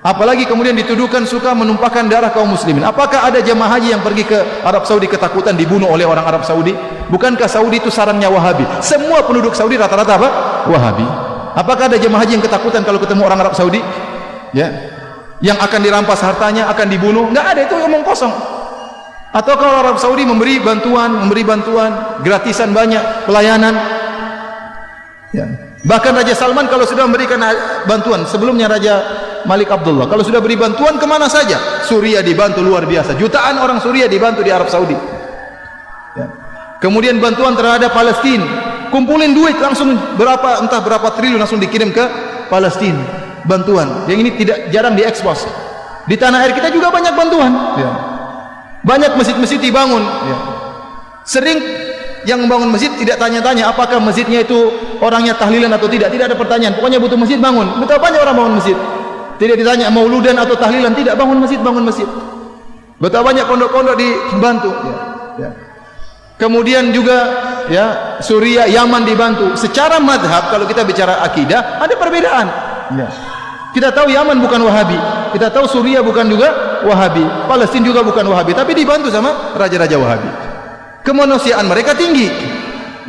Apalagi kemudian dituduhkan suka menumpahkan darah kaum muslimin. Apakah ada jemaah haji yang pergi ke Arab Saudi ketakutan dibunuh oleh orang Arab Saudi? Bukankah Saudi itu sarangnya Wahabi? Semua penduduk Saudi rata-rata apa? Wahabi. Apakah ada jemaah haji yang ketakutan kalau ketemu orang Arab Saudi? Ya, yang akan dirampas hartanya, akan dibunuh? Enggak ada, itu omong kosong. Atau kalau Arab Saudi memberi bantuan, gratisan banyak, pelayanan. Ya. Bahkan Raja Salman kalau sudah memberikan bantuan, sebelumnya Raja Malik Abdullah, kalau sudah beri bantuan kemana saja, Suriah dibantu luar biasa, jutaan orang Suriah dibantu di Arab Saudi. Ya. Kemudian bantuan terhadap Palestina, kumpulin duit langsung entah berapa triliun langsung dikirim ke Palestina, bantuan. Yang ini jarang diekspos. Di tanah air kita juga banyak bantuan. Ya. Banyak masjid-masjid dibangun. Ya. Sering yang membangun masjid tidak tanya-tanya apakah masjidnya itu orangnya tahlilan atau tidak ada pertanyaan, pokoknya butuh masjid bangun. Betapa banyak orang bangun masjid, tidak ditanya mauludan atau tahlilan, tidak, bangun masjid. Betapa banyak pondok-pondok dibantu. Ya. Kemudian juga ya Suriah, Yaman dibantu. Secara madhab kalau kita bicara akidah ada perbedaan. Ya. Kita tahu Yaman bukan Wahabi, kita tahu Suriah bukan juga Wahabi, Palestina juga bukan Wahabi, tapi dibantu sama raja-raja Wahabi. Kemanusiaan mereka tinggi.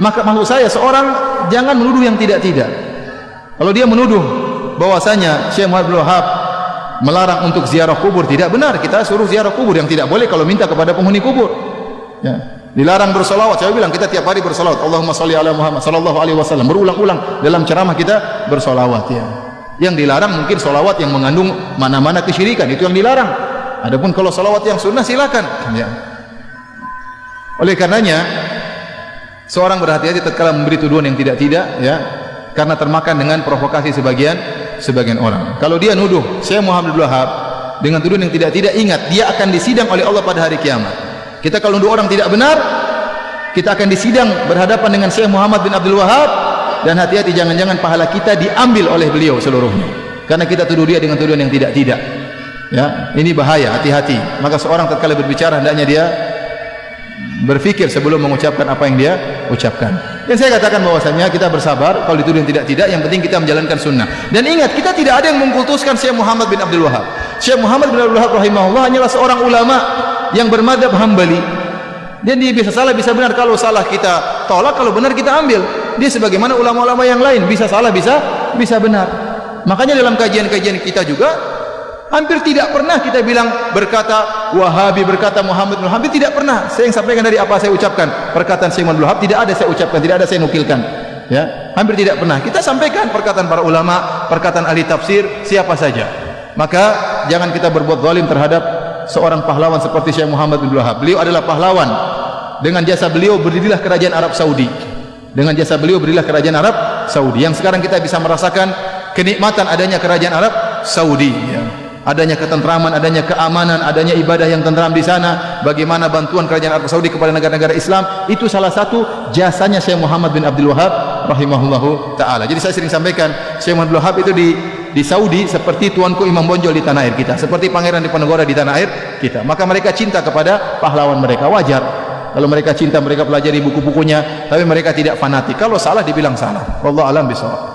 Maka maksud saya, seorang jangan menuduh yang tidak-tidak. Kalau dia menuduh bahwasanya Syekh Muhammad bin Wahab melarang untuk ziarah kubur, tidak benar. Kita suruh ziarah kubur. Yang tidak boleh kalau minta kepada penghuni kubur. Ya. Dilarang bersolawat. Saya bilang kita tiap hari bersolawat. Allahumma sholli ala Muhammad sallallahu alaihi wasallam. Berulang-ulang dalam ceramah kita bersolawat. Ya. Yang dilarang mungkin solawat yang mengandung mana-mana kesyirikan, itu yang dilarang. Adapun kalau solawat yang sunnah silakan. Ya. Oleh karenanya seorang berhati-hati tatkala memberi tuduhan yang tidak-tidak, ya, karena termakan dengan provokasi sebagian orang. Kalau dia nuduh Syekh Muhammad bin Wahab dengan tuduhan yang tidak-tidak, ingat dia akan disidang oleh Allah pada hari kiamat. Kita kalau nuduh orang tidak benar, kita akan disidang berhadapan dengan Syekh Muhammad bin Abdul Wahab, dan hati-hati jangan-jangan pahala kita diambil oleh beliau seluruhnya karena kita tuduh dia dengan tuduhan yang tidak-tidak. Ya, ini bahaya, hati-hati. Maka seorang tatkala berbicara hendaknya dia berfikir sebelum mengucapkan apa yang dia ucapkan. Dan saya katakan bahwasanya kita bersabar kalau dituduh yang tidak-tidak, yang penting kita menjalankan sunnah. Dan ingat, kita tidak ada yang mengkultuskan Syekh Muhammad bin Abdul Wahab. Syekh Muhammad bin Abdul Wahab rahimahullah hanyalah seorang ulama yang bermadzhab Hambali. Dan dia bisa salah bisa benar. Kalau salah kita tolak, kalau benar kita ambil. Dia sebagaimana ulama-ulama yang lain, bisa salah bisa benar. Makanya dalam kajian-kajian kita juga hampir tidak pernah kita bilang berkata Wahabi, berkata Muhammad bin Wahab, tidak pernah. Saya yang sampaikan dari apa saya ucapkan, perkataan Syekh Muhammad bin Wahab tidak ada saya ucapkan, tidak ada saya nukilkan. Ya, hampir tidak pernah. Kita sampaikan perkataan para ulama, perkataan ahli tafsir, siapa saja. Maka jangan kita berbuat zalim terhadap seorang pahlawan seperti Syekh Muhammad bin Wahab. Beliau adalah pahlawan. Dengan jasa beliau berdirilah kerajaan Arab Saudi. Dengan jasa beliau berdirilah kerajaan Arab Saudi. Yang sekarang kita bisa merasakan kenikmatan adanya kerajaan Arab Saudi. Ya. Adanya ketentraman, adanya keamanan, adanya ibadah yang tentram di sana. Bagaimana bantuan kerajaan Arab Saudi kepada negara-negara Islam, itu salah satu jasanya Syekh Muhammad bin Abdul Wahab rahimahullahu taala. Jadi saya sering sampaikan, Syekh Muhammad bin Wahab itu di Saudi seperti tuanku Imam Bonjol di tanah air kita, seperti Pangeran Diponegoro di tanah air kita. Maka mereka cinta kepada pahlawan mereka, wajar. Kalau mereka cinta, mereka pelajari buku-bukunya, tapi mereka tidak fanatik. Kalau salah dibilang salah. Wallahu a'lam bishawab.